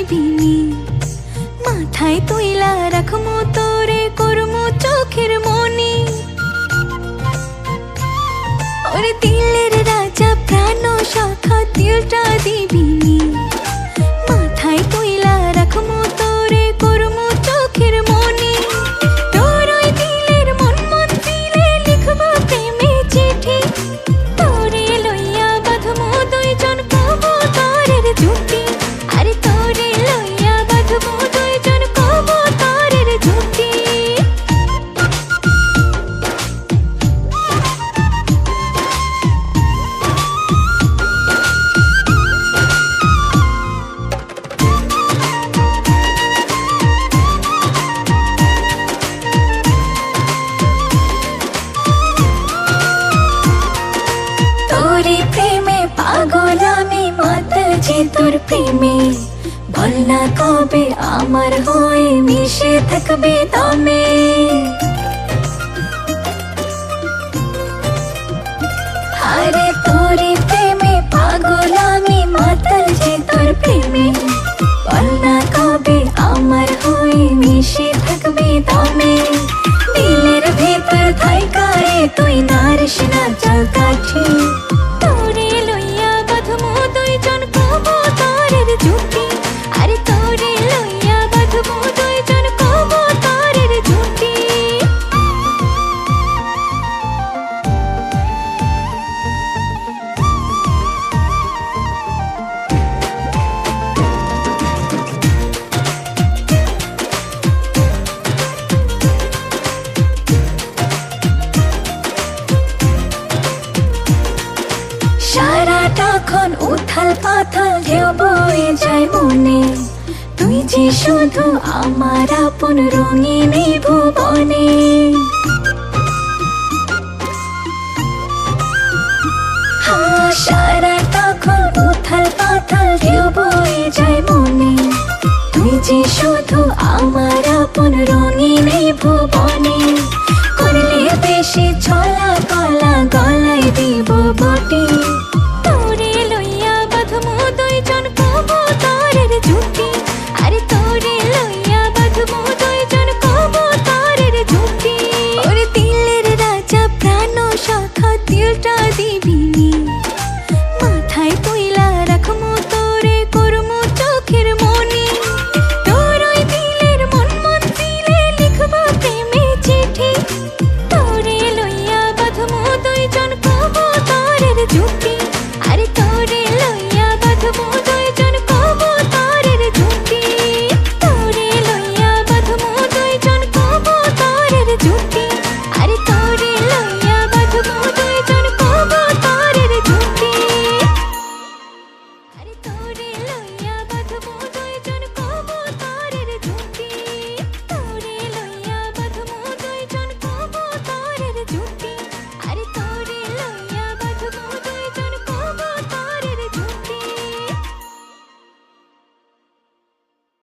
দিবিনি মাথায় তুইলা রাখমু তোরে করমু চোখের মনি ওরে দিলের রাজা প্রাণ শাখা দিলটা দিবিনি মাথায় তুইলা রাখমু তোরে করমু চোখের মনি তোর ওই দিলের মন মন দিলে লিখবো প্রেমে চিঠি তোরে লইয়া বাঁধমু দুইজন কবুতরের জুটি আরে তোরে লইয়া বাঁধমু দুইজন কবুতরের জুটি তোরে প্রেমে পাগল আমি মাতাল যে তোর প্রেমে বল না কবে আমার হয়ে মিশে থাকবে দমে আরে তোরে প্রেমে পাগল আমি মাতাল যে তোর প্রেমে বল না কবে আমার হয়ে মিশে থাকবে দমে দিলের ভেতর থাইকারে তুই নারিস না জল কাঠি তোরে লইয়া বাঁধমু দুইজন কবুতরের জুটি আরে তোরে লইয়া বাঁধমু দুইজন কবুতরের জুটি সারাটাক্ষণ উথাল পাথাল ঢেউ বয়ে যায় মনে তুই যে শুধু আমার আপন রঙিন এই ভুবনে